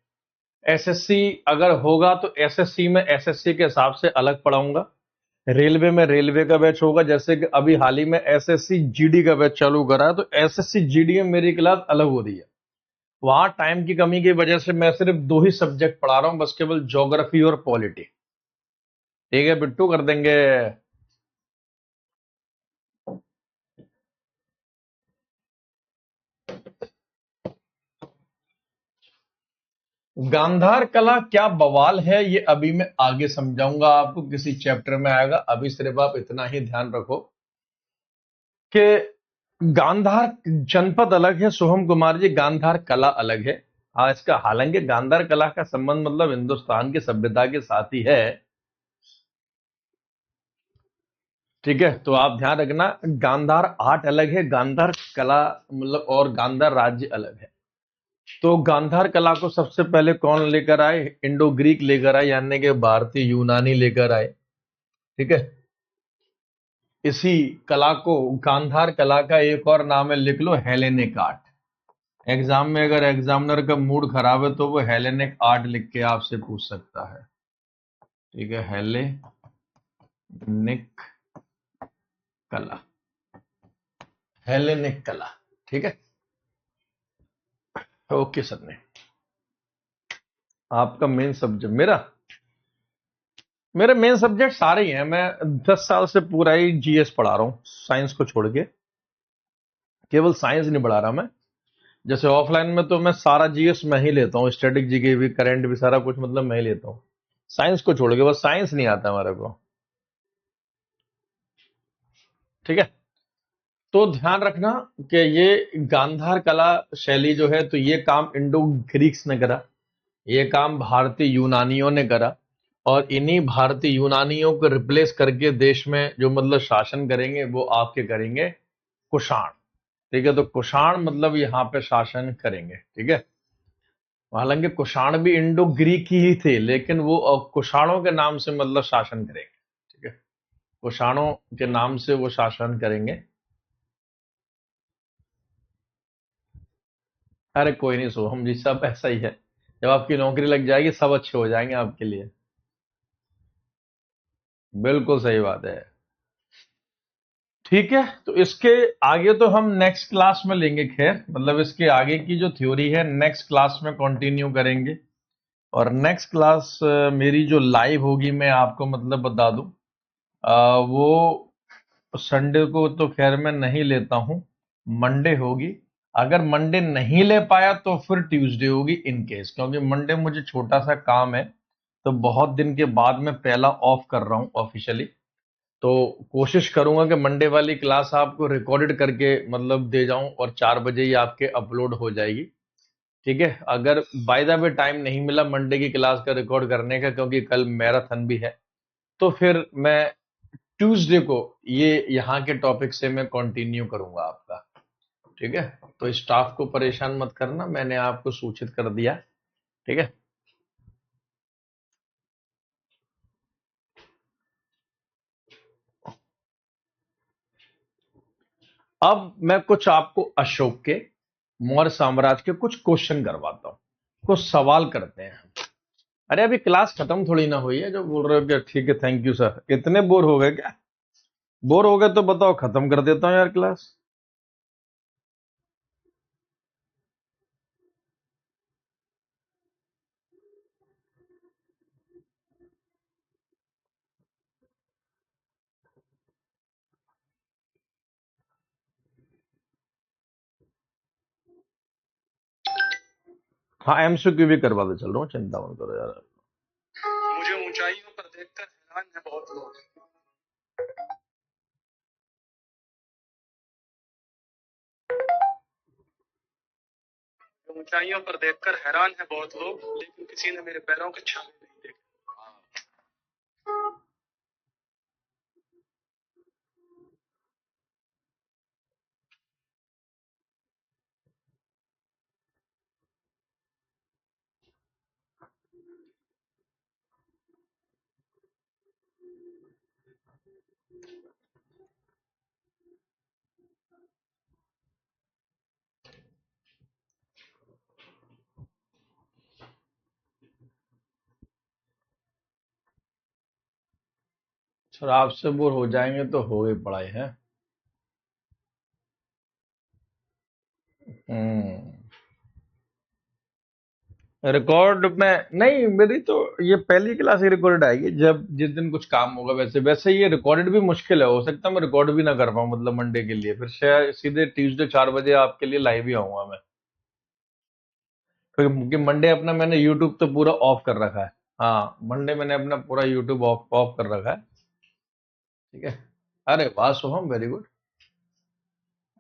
एसएससी अगर होगा तो एसएससी में एसएससी के हिसाब से अलग पढ़ाऊंगा, रेलवे में रेलवे का बैच होगा। जैसे कि अभी हाल ही में एसएससी जीडी का बैच चालू करा है, तो एसएससी जीडी में मेरी क्लास अलग हो रही है। वहां टाइम की कमी की वजह से मैं सिर्फ 2 ही सब्जेक्ट पढ़ा रहा हूं, बस केवल ज्योग्राफी और पॉलिटी। ठीक है बिट्टू, कर देंगे। गांधार कला क्या बवाल है, ये अभी मैं आगे समझाऊंगा आपको, किसी चैप्टर में आएगा। अभी सिर्फ आप इतना ही ध्यान रखो कि गांधार जनपद अलग है सोहम कुमार जी, गांधार कला अलग है। हाँ, इसका हालांकि गांधार कला का संबंध मतलब हिंदुस्तान की सभ्यता के साथ ही है। ठीक है, तो आप ध्यान रखना, गांधार आर्ट अलग है, गांधार कला मतलब और गांधार राज्य अलग है। तो गांधार कला को सबसे पहले कौन लेकर आए? इंडो ग्रीक लेकर आए, यानी कि भारतीय यूनानी लेकर आए। ठीक है, इसी कला को, गांधार कला का एक और नाम है, लिख लो, हेलेनिक आर्ट। एग्जाम में अगर एग्जामिनर का मूड खराब है तो वो हेलेनिक आर्ट लिख के आपसे पूछ सकता है। ठीक है, हेलेनिक कला, हेलेनिक कला। ठीक है, ओके सर। ने आपका मेन सब्जेक्ट, मेरा मेरे मेन सब्जेक्ट सारे ही हैं। मैं 10 साल से पूरा ही जीएस पढ़ा रहा हूँ, साइंस को छोड़ के। केवल साइंस नहीं पढ़ा रहा मैं। जैसे ऑफलाइन में तो मैं सारा जीएस मैं ही लेता हूँ, स्टैटिक जीके भी, करंट भी, सारा कुछ मतलब मैं ही लेता हूँ। साइंस को छोड़ के, बस साइंस नहीं आता हमारे को। ठीक है, तो ध्यान रखना कि ये गांधार कला शैली जो है, तो ये काम इंडो ग्रीक्स ने करा, ये काम भारतीय यूनानियों ने करा। और इन्हीं भारतीय यूनानियों को रिप्लेस करके देश में जो मतलब शासन करेंगे वो आपके करेंगे कुषाण। ठीक है, तो कुषाण मतलब यहाँ पे शासन करेंगे। ठीक है, हालांकि कुषाण भी इंडो ग्रीक ही थे, लेकिन वो कुषाणों के नाम से मतलब शासन करेंगे। ठीक है, कुषाणों के नाम से वो शासन करेंगे। अरे कोई नहीं, सो हम जी सब ऐसा ही है। जब आपकी नौकरी लग जाएगी सब अच्छे हो जाएंगे आपके लिए। बिल्कुल सही बात है। ठीक है, तो इसके आगे तो हम नेक्स्ट क्लास में लेंगे, खैर मतलब इसके आगे की जो थ्योरी है नेक्स्ट क्लास में कंटिन्यू करेंगे। और नेक्स्ट क्लास मेरी जो लाइव होगी, मैं आपको मतलब बता दूं, वो संडे को तो खैर मैं नहीं लेता हूं, मंडे होगी। अगर मंडे नहीं ले पाया तो फिर ट्यूसडे होगी इन केस, क्योंकि मंडे मुझे छोटा सा काम है, तो बहुत दिन के बाद मैं पहला ऑफ कर रहा हूं ऑफिशियली। तो कोशिश करूंगा कि मंडे वाली क्लास आपको रिकॉर्डेड करके मतलब दे जाऊं, और 4 बजे ही आपके अपलोड हो जाएगी। ठीक है, अगर बाय द वे टाइम नहीं मिला मंडे की क्लास का रिकॉर्ड करने का, क्योंकि कल मैराथन भी है, तो फिर मैं ट्यूसडे को ये यहाँ के टॉपिक से मैं कंटिन्यू करूंगा आपका। ठीक है, तो स्टाफ को परेशान मत करना, मैंने आपको सूचित कर दिया। ठीक है, अब मैं कुछ आपको अशोक के, मौर्य साम्राज्य के कुछ क्वेश्चन करवाता हूं, कुछ सवाल करते हैं। अरे अभी क्लास खत्म थोड़ी ना हुई है जो बोल रहे हो कि ठीक है थैंक यू सर, इतने बोर हो गए क्या? बोर हो गए तो बताओ, खत्म कर देता हूँ यार क्लास। हाँ, एमसीक्यू भी करवा दे, चल रहा हूँ, चिंता मत करो यार। मुझे ऊंचाइयों पर देखकर हैरान है बहुत लोग। ऊंचाइयों पर देखकर हैरान है बहुत लोग, लेकिन किसी ने मेरे पैरों के छाले नहीं देखे। शराब से बोर हो जाएंगे तो हो गई पढ़ाई है। रिकॉर्ड में नहीं, मेरी तो ये पहली क्लास ही रिकॉर्ड आएगी, जब जिस दिन कुछ काम होगा। वैसे वैसे ये रिकॉर्डेड भी मुश्किल है, हो सकता है मैं रिकॉर्ड भी ना कर पाऊँ, मतलब मंडे के लिए। फिर शायद सीधे ट्यूसडे 4 बजे आपके लिए लाइव ही आऊंगा मैं। क्योंकि मंडे अपना मैंने यूट्यूब तो पूरा ऑफ कर रखा है। हाँ, मंडे मैंने अपना पूरा यूट्यूब ऑफ ऑफ कर रखा है। ठीक है। अरे वाह सोहम, वेरी गुड।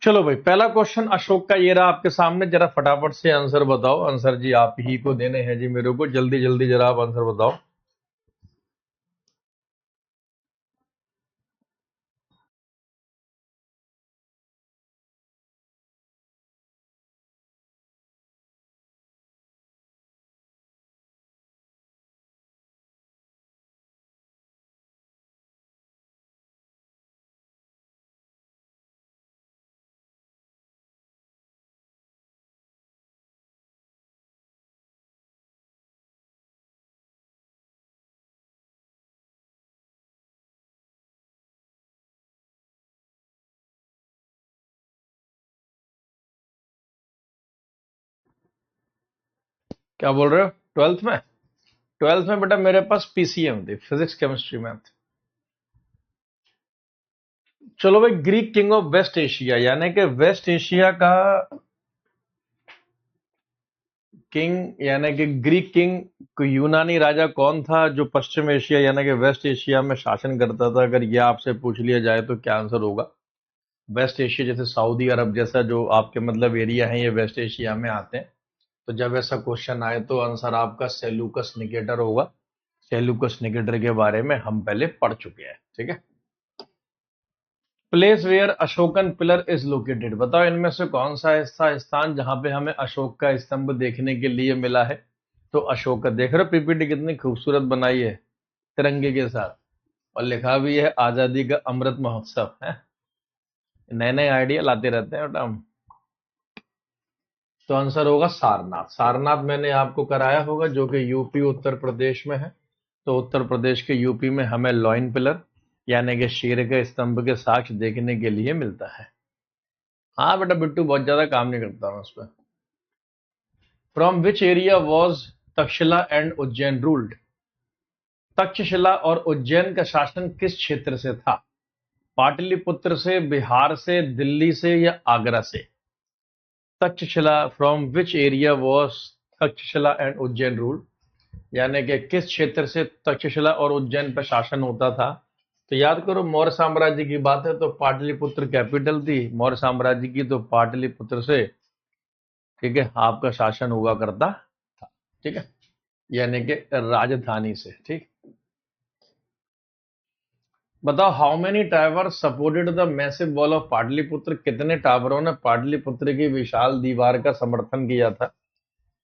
चलो भाई, पहला क्वेश्चन अशोक का ये रहा आपके सामने, जरा फटाफट से आंसर बताओ। आंसर जी आप ही को देने हैं जी मेरे को, जल्दी जल्दी जरा आप आंसर बताओ। क्या बोल रहे हो? ट्वेल्थ में? ट्वेल्थ में बेटा मेरे पास पीसीएम थी, फिजिक्स केमिस्ट्री मैथ। चलो भाई, Greek king of West Asia, यानी कि वेस्ट एशिया का किंग, यानी कि ग्रीक किंग, यूनानी राजा कौन था जो पश्चिम एशिया यानी कि वेस्ट एशिया में शासन करता था? अगर ये आपसे पूछ लिया जाए तो क्या आंसर होगा? वेस्ट एशिया जैसे सऊदी अरब जैसा जो आपके मतलब एरिया है, ये वेस्ट एशिया में आते हैं। तो जब ऐसा क्वेश्चन आए तो आंसर आपका सेल्यूकस निकेटर होगा। सेल्यूकस निकेटर के बारे में हम पहले पढ़ चुके हैं। ठीक है। Place where Ashokan pillar is located, बताओ इनमें से कौन सा ऐसा स्थान जहां पे हमें अशोक का स्तंभ देखने के लिए मिला है? तो अशोक का, देख रहे हो पीपीटी कितनी खूबसूरत बनाई है तिरंगे के साथ, और लिखा भी है आजादी का अमृत महोत्सव है। नए नए आइडिया लाते रहते हैं बेटा हम। तो आंसर होगा सारनाथ। सारनाथ मैंने आपको कराया होगा, जो कि यूपी उत्तर प्रदेश में है। तो उत्तर प्रदेश के यूपी में हमें लॉइन पिलर यानी कि शेर के स्तंभ के साक्ष्य देखने के लिए मिलता है। हाँ बेटा बिट्टू, बहुत ज्यादा काम नहीं करता मैं उस पर। From which area was Takshashila and Ujjain ruled? Takshashila और उज्जैन का शासन किस क्षेत्र से था? पाटलिपुत्र से, बिहार से, दिल्ली से, या आगरा से? Takshashila, from which area was Takshashila and Ujjain ruled, यानी कि किस क्षेत्र से तक्षशिला और उज्जैन पर शासन होता था? तो याद करो, मौर्य साम्राज्य की बात है तो पाटलिपुत्र कैपिटल थी मौर्य साम्राज्य की, तो पाटलिपुत्र से, ठीक है, आपका शासन हुआ करता था। ठीक है, यानी कि राजधानी से। ठीक। बताओ, how many tower supported the massive wall of Pataliputra, कितने टावरों ने पाटलिपुत्र की विशाल दीवार का समर्थन किया था?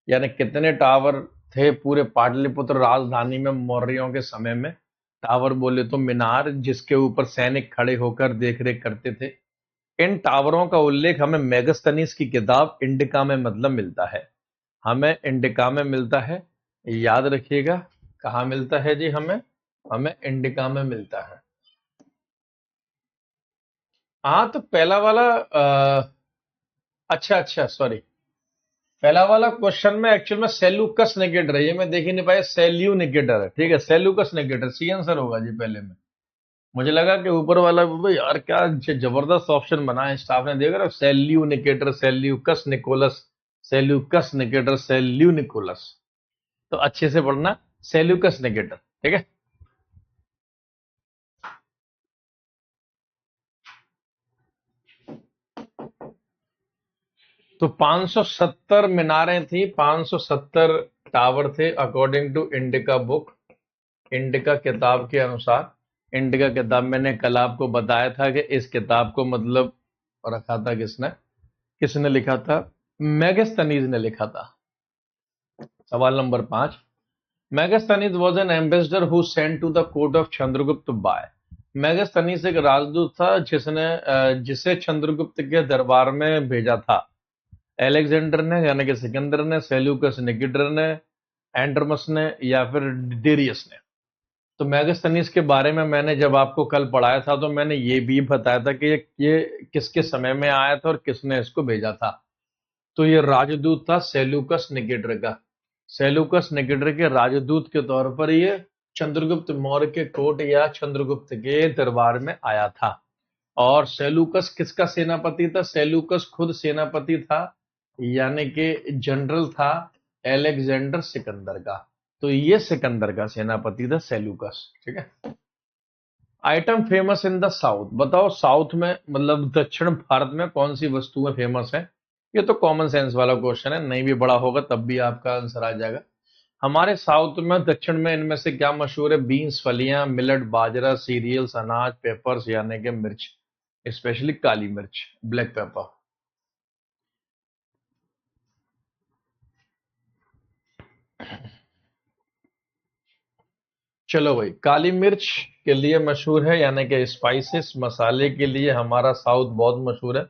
यानी कितने टावर थे पूरे पाटलिपुत्र राजधानी में मौर्यों के समय में? टावर बोले तो मीनार, जिसके ऊपर सैनिक खड़े होकर देखरेख करते थे। इन टावरों का उल्लेख हमें मेगस्थनीज की किताब इंडिका में मतलब मिलता है। हमें इंडिका में मिलता है, याद रखिएगा। कहाँ मिलता है जी? हमें हमें इंडिका में मिलता है। हाँ तो पहला वाला अच्छा अच्छा सॉरी, पहला वाला क्वेश्चन में एक्चुअल में सेल्यूकस निकेटर है, ये मैं देख ही नहीं पाया, सेल्यू निकेटर है, ठीक है, सेल्यूकस निकेटर सी आंसर होगा जी पहले में। मुझे लगा कि ऊपर वाला भाई यार क्या जबरदस्त ऑप्शन बना है स्टाफ ने, देख रहे हो, Seleucus Nicator, Seleucus Nicholas, Seleucus Nicator, Seleucus Nicholas. तो अच्छे से पढ़ना, सेल्यूकस निकेटर, ठीक है। तो 570 मीनारें थी, 570 टावर थे according to Indica book, Indica किताब के अनुसार। इंडिका किताब मैंने कल आपको बताया था कि इस किताब को मतलब रखा था किसने, किसने लिखा था, मैगस्थनीज ने लिखा था। सवाल number 5, Megasthenes was an ambassador who sent to the court of Chandragupta by. Megasthenes एक राजदूत था जिसने जिसे चंद्रगुप्त के दरबार में भेजा था। एलेक्जेंडर ने यानी कि सिकंदर ने, सेल्यूकस निकेटर ने, एंड्रमस ने, या फिर डेरियस ने। तो मैगस्थनीज के बारे में मैंने जब आपको कल पढ़ाया था तो मैंने ये भी बताया था कि ये किसके समय में आया था और किसने इसको भेजा था। तो ये राजदूत था सेल्यूकस निकेटर का। सेल्यूकस निकेटर के राजदूत के तौर पर ये चंद्रगुप्त मौर्य के कोर्ट या चंद्रगुप्त के दरबार में आया था। और सेल्यूकस किसका सेनापति था, सेल्यूकस खुद सेनापति था, यानी कि जनरल था एलेक्जेंडर सिकंदर का। तो ये सिकंदर का सेनापति था सेल्यूकस, ठीक है। Item famous in the south, बताओ साउथ में मतलब दक्षिण भारत में कौन सी वस्तुएं फेमस है। ये तो कॉमन सेंस वाला क्वेश्चन है, नहीं भी बड़ा होगा तब भी आपका आंसर आ जाएगा। हमारे साउथ में दक्षिण में इनमें से क्या मशहूर है, बीन्स फलियां, मिलेट बाजरा, सीरियल्स अनाज, पेपर्स यानी कि मिर्च, स्पेशली काली मिर्च, ब्लैक पेपर। चलो भाई, काली मिर्च के लिए मशहूर है, यानी कि स्पाइसेस मसाले के लिए हमारा साउथ बहुत मशहूर है।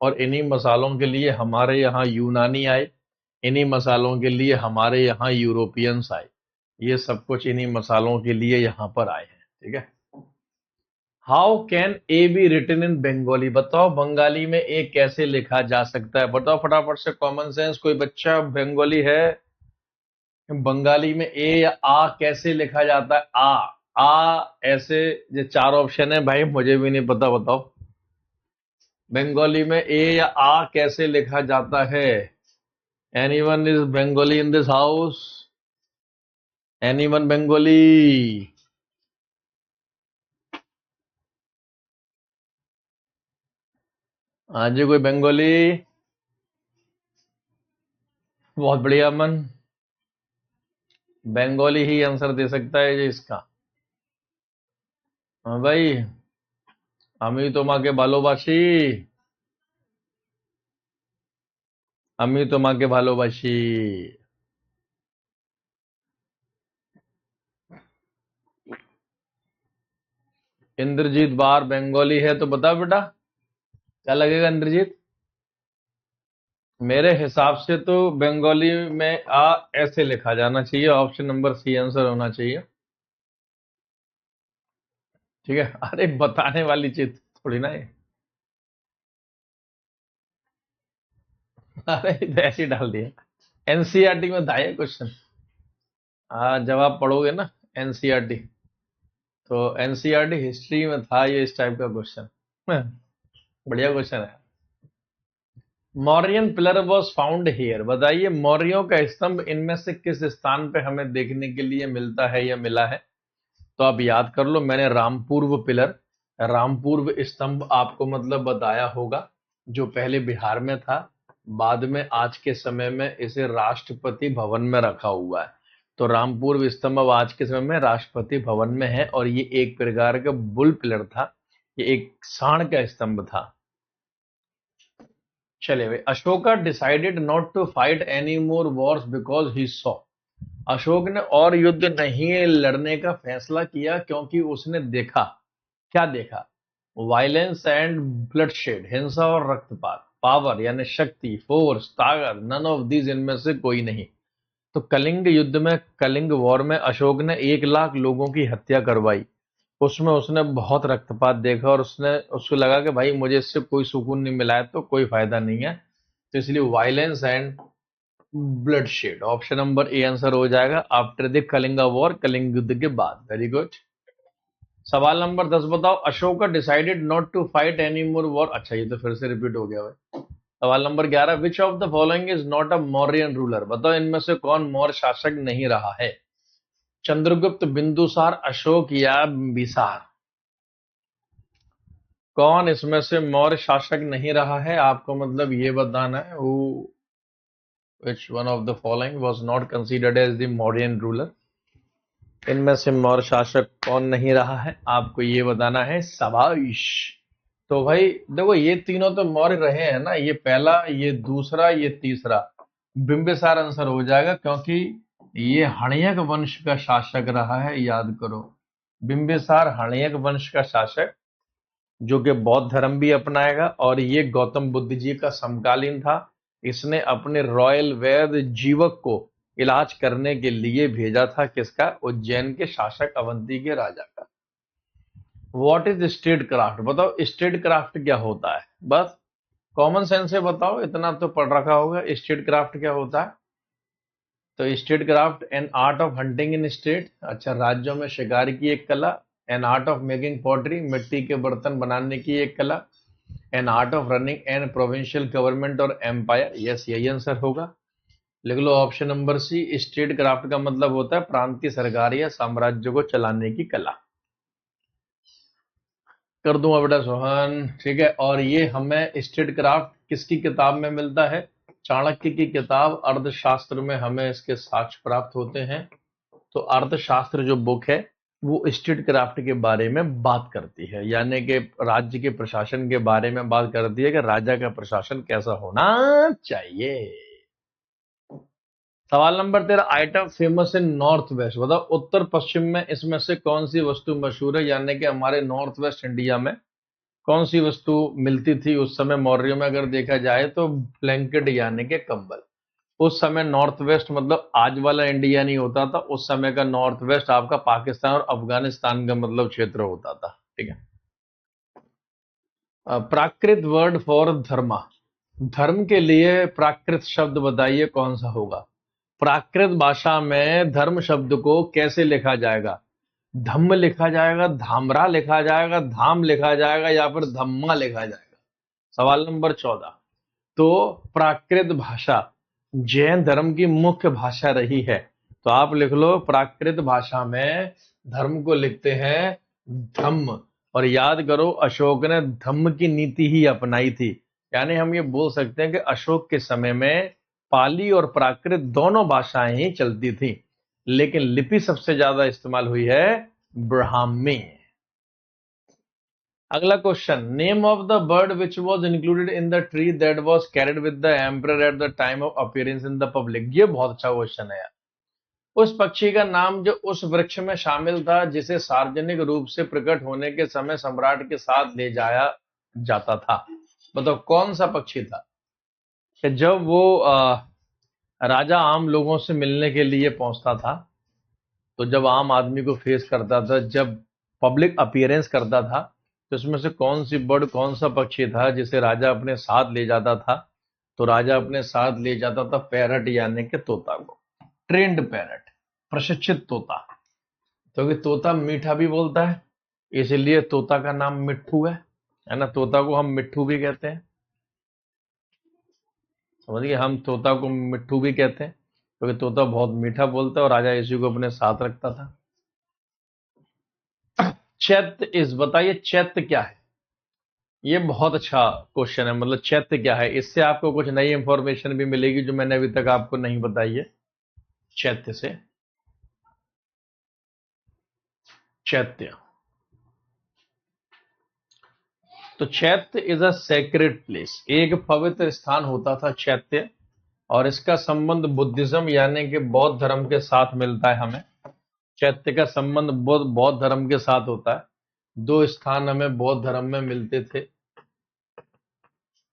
और इन्हीं मसालों के लिए हमारे यहाँ यूनानी आए, इन्हीं मसालों के लिए हमारे यहाँ यूरोपियंस आए, ये सब कुछ इन्हीं मसालों के लिए यहाँ पर आए हैं, ठीक है। How can a be written in Bengali, बताओ बंगाली में ए कैसे लिखा जा सकता है, बताओ फटाफट से, कॉमन सेंस, कोई बच्चा बंगाली है, बंगाली में ए या आ कैसे लिखा जाता है, आ ऐसे, ये चार ऑप्शन है भाई, मुझे भी नहीं पता, बताओ बंगाली में ए या आ कैसे लिखा जाता है। Anyone is Bengali in this house, anyone Bengali, हाँ जी कोई बंगाली, बहुत बढ़िया मन, बंगाली ही आंसर दे सकता है जी इसका। हाँ भाई, আমি তোমাকে ভালোবাসি, আমি তোমাকে ভালোবাসি। इंद्रजीत बार बंगाली है तो बता बेटा, क्या लगेगा इंद्रजीत। मेरे हिसाब से तो बंगाली में आ ऐसे लिखा जाना चाहिए, ऑप्शन नंबर सी आंसर होना चाहिए, ठीक है। अरे बताने वाली चीज थोड़ी ना है, अरे तो ऐसे ही डाल दिया, एनसीईआरटी में था ये क्वेश्चन। जब आप पढ़ोगे ना एनसीईआरटी, तो एनसीईआरटी हिस्ट्री में था ये इस टाइप का क्वेश्चन, बढ़िया क्वेश्चन है। Mauryan pillar was found here, बताइए मौर्यों का स्तंभ इनमें से किस स्थान पे हमें देखने के लिए मिलता है या मिला है। तो आप याद कर लो, मैंने रामपूर्व पिलर, रामपूर्व स्तंभ आपको मतलब बताया होगा, जो पहले बिहार में था, बाद में आज के समय में इसे राष्ट्रपति भवन में रखा हुआ है। तो रामपूर्व स्तंभ अब आज के समय में राष्ट्रपति भवन में है, और ये एक प्रकार का बुल पिलर था, ये एक सांड का स्तंभ था। चले भाई, Ashoka decided not to fight any more wars because he saw, Ashok ने और युद्ध नहीं लड़ने का फैसला किया क्योंकि उसने देखा, क्या देखा, वायलेंस एंड ब्लडशेड, हिंसा और रक्तपात, पावर यानी शक्ति, फोर्स ताकत, नन ऑफ दीज, इनमें से कोई नहीं। तो कलिंग युद्ध में, कलिंग वॉर में अशोक ने 1 लाख लोगों की हत्या करवाई, उसमें उसने बहुत रक्तपात देखा और उसने उसको लगा कि भाई मुझे इससे कोई सुकून नहीं मिला है तो कोई फायदा नहीं है, तो इसलिए violence and bloodshed. Option number A answer हो जाएगा after the Kalinga war, Kalinga युद्ध के बाद। Very good. सवाल नंबर 10 बताओ, Ashoka decided not to fight any more war. अच्छा, ये तो फिर से रिपीट हो गया भाई। सवाल number 11, which of the following is not a Mauryan ruler. बताओ इनमें से कौन मौर्य शासक नहीं रहा है। चंद्रगुप्त, बिंदुसार, अशोक या बिसार। कौन इसमें से मौर्य शासक नहीं रहा है, आपको मतलब ये बताना है। which one of the following was not considered as the Mauryan ruler। इनमें से मौर्य शासक कौन नहीं रहा है, आपको ये बताना है। शाबाश। तो भाई देखो, ये तीनों तो मौर्य रहे हैं ना, ये पहला, ये दूसरा, ये तीसरा। बिंबिसार आंसर हो जाएगा क्योंकि ये हणयक वंश का शासक रहा है, याद करो। बिंबिसार हणयक वंश का शासक जो कि बौद्ध धर्म भी अपनाएगा, और ये गौतम बुद्ध जी का समकालीन था। इसने अपने रॉयल वैद्य जीवक को इलाज करने के लिए भेजा था, किसका, उज्जैन के शासक अवंती के राजा का। What is state craft. बताओ स्टेट क्राफ्ट क्या होता है, बस कॉमन सेंस से बताओ, इतना तो पढ़ रखा होगा। स्टेट क्राफ्ट क्या होता है। तो statecraft an art of hunting in state. अच्छा, राज्यों में शिकार की एक कला। An art of making pottery, मिट्टी के बर्तन बनाने की एक कला। An art of running an provincial government और एम्पायर। यस, यही आंसर होगा। लिख लो option number C. Statecraft का मतलब होता है प्रांतीय सरकार या साम्राज्य को चलाने की कला। कर दूंगा बेटा सोहन, ठीक है। और ये हमें स्टेट क्राफ्ट किसकी किताब में मिलता है, चाणक्य की किताब अर्थशास्त्र में हमें इसके साक्ष्य प्राप्त होते हैं। तो अर्थशास्त्र जो बुक है वो स्टेट क्राफ्ट के बारे में बात करती है, यानी कि राज्य के प्रशासन के बारे में बात करती है कि राजा का प्रशासन कैसा होना चाहिए। सवाल number 13, item famous in north west. बताओ उत्तर पश्चिम में इसमें से कौन सी वस्तु मशहूर है, यानी कि हमारे नॉर्थ वेस्ट इंडिया में कौन सी वस्तु मिलती थी उस समय मौर्यों में। अगर देखा जाए तो ब्लैंकेट यानी कि कंबल। उस समय नॉर्थ वेस्ट मतलब आज वाला इंडिया नहीं होता था, उस समय का नॉर्थ वेस्ट आपका पाकिस्तान और अफगानिस्तान का मतलब क्षेत्र होता था, ठीक है। प्राकृत वर्ड फॉर धर्मा। धर्म के लिए प्राकृत शब्द बताइए कौन सा होगा। प्राकृत भाषा में धर्म शब्द को कैसे लिखा जाएगा। धम्म लिखा जाएगा, धामरा लिखा जाएगा, धाम लिखा जाएगा, या फिर धम्मा लिखा जाएगा। सवाल नंबर 14, तो प्राकृत भाषा जैन धर्म की मुख्य भाषा रही है, तो आप लिख लो प्राकृत भाषा में धर्म को लिखते हैं धम्म। और याद करो अशोक ने धम्म की नीति ही अपनाई थी, यानी हम ये बोल सकते हैं कि अशोक के समय में पाली और प्राकृत दोनों भाषाएं ही चलती थी, लेकिन लिपि सबसे ज्यादा इस्तेमाल हुई है ब्राह्मी। अगला question, name of the bird which was included in the tree that was carried with the emperor at the time of appearance in the public. ये बहुत अच्छा क्वेश्चन है यार। उस पक्षी का नाम जो उस वृक्ष में शामिल था जिसे सार्वजनिक रूप से प्रकट होने के समय सम्राट के साथ ले जाया जाता था। बताओ कौन सा पक्षी था कि जब वो राजा आम लोगों से मिलने के लिए पहुंचता था, तो जब आम आदमी को फेस करता था, जब पब्लिक अपीयरेंस करता था, तो इसमें से कौन सी बर्ड, कौन सा पक्षी था जिसे राजा अपने साथ ले जाता था। तो राजा अपने साथ ले जाता था पैरट यानी कि तोता को, ट्रेंड पैरट, प्रशिक्षित तोता। क्योंकि तोता मीठा भी बोलता है, इसलिए तोता का नाम मिट्ठू है ना। तोता को हम मिट्ठू भी कहते हैं, समझिए, हम तोता को मिट्ठू भी कहते हैं क्योंकि तोता बहुत मीठा बोलता है और राजा इसी को अपने साथ रखता था। चैत्य इस, बताइए चैत्य क्या है। ये बहुत अच्छा क्वेश्चन है, मतलब चैत्य क्या है, इससे आपको कुछ नई इंफॉर्मेशन भी मिलेगी जो मैंने अभी तक आपको नहीं बताई है। चैत्य से, चैत्य, तो चैत्य इज अ सेक्रेड प्लेस, एक पवित्र स्थान होता था चैत्य। और इसका संबंध बुद्धिज्म यानी कि बौद्ध धर्म के साथ मिलता है हमें। चैत्य का संबंध बौद्ध धर्म के साथ होता है। दो स्थान हमें बौद्ध धर्म में मिलते थे।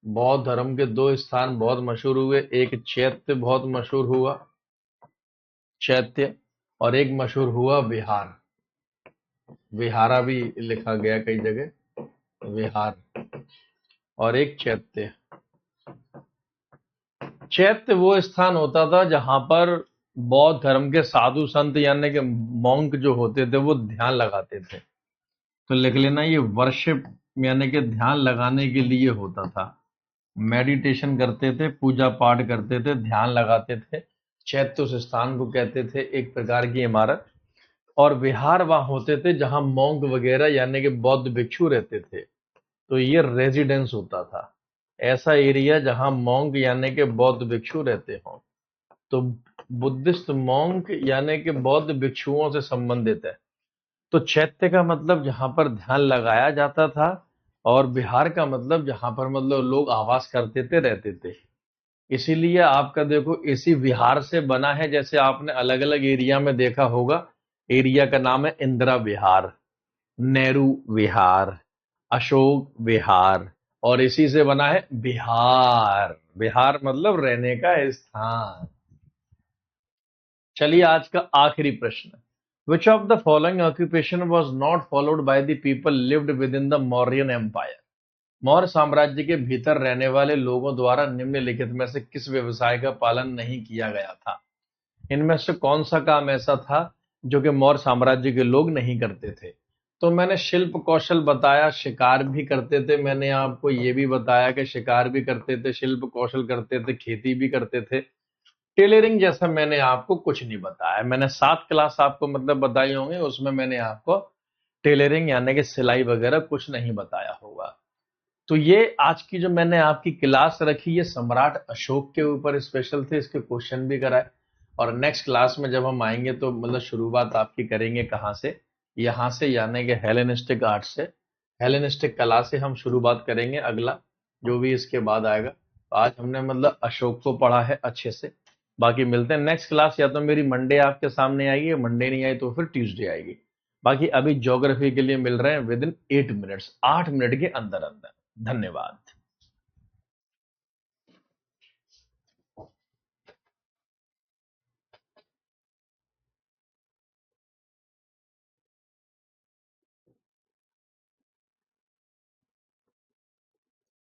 बौद्ध धर्म के दो स्थान बहुत मशहूर हुए, एक चैत्य बहुत मशहूर हुआ, चैत्य, और एक मशहूर हुआ बिहार। विहारा भी लिखा गया कई जगह, विहार। और एक चैत्य। चैत्य वो स्थान होता था जहां पर बौद्ध धर्म के साधु संत यानी कि मॉन्क जो होते थे वो ध्यान लगाते थे। तो लिख लेना, ये वर्शिप यानी कि ध्यान लगाने के लिए होता था। मेडिटेशन करते थे, पूजा पाठ करते थे, ध्यान लगाते थे। चैत्य उस स्थान को कहते थे, एक प्रकार की इमारत। और विहार वहां होते थे जहां मॉन्क वगैरह यानी कि बौद्ध भिक्षु रहते थे। तो ये रेजिडेंस होता था, ऐसा एरिया जहां मॉन्क यानी कि बौद्ध भिक्षु रहते हों। तो बुद्धिस्ट मॉन्क यानी कि बौद्ध भिक्षुओं से संबंधित है। तो चैत्य का मतलब जहां पर ध्यान लगाया जाता था, और विहार का मतलब जहां पर मतलब लोग आवास करते थे, रहते थे। इसीलिए आपका देखो इसी विहार से बना है, जैसे आपने अलग अलग एरिया में देखा होगा। एरिया का नाम है इंदिरा विहार, नेहरू विहार, अशोक विहार, और इसी से बना है बिहार। बिहार मतलब रहने का स्थान। चलिए आज का आखिरी प्रश्न। Which of the following occupation was not followed by the people lived with in the Mauryan empire. Maurya साम्राज्य के भीतर रहने वाले लोगों द्वारा निम्नलिखित में से किस व्यवसाय का पालन नहीं किया गया था। इनमें से कौन सा काम ऐसा था जो कि मौर्य साम्राज्य के लोग नहीं करते थे। तो मैंने शिल्प कौशल बताया, शिकार भी करते थे। मैंने आपको ये भी बताया कि शिकार भी करते थे, शिल्प कौशल करते थे, खेती भी करते थे। टेलरिंग जैसा मैंने आपको कुछ नहीं बताया। मैंने 7 क्लास आपको मतलब बताई होंगे, उसमें मैंने आपको टेलरिंग यानी कि सिलाई वगैरह कुछ नहीं बताया होगा। तो ये आज की जो मैंने आपकी क्लास रखी, ये सम्राट अशोक के ऊपर स्पेशल थे, इसके क्वेश्चन भी कराए। और नेक्स्ट क्लास में जब हम आएंगे तो मतलब शुरुआत आपकी करेंगे कहाँ से, यहाँ से यानी कि हेलेनिस्टिक आर्ट से, हेलेनिस्टिक कला से हम शुरुआत करेंगे। अगला जो भी इसके बाद आएगा। तो आज हमने मतलब अशोक को पढ़ा है अच्छे से। बाकी मिलते हैं नेक्स्ट क्लास, या तो मेरी मंडे आपके सामने आएगी, मंडे नहीं आई तो फिर ट्यूसडे आएगी। बाकी अभी ज्योग्राफी के लिए मिल रहे हैं विद इन 8 मिनट्स, 8 मिनट के अंदर अंदर। धन्यवाद।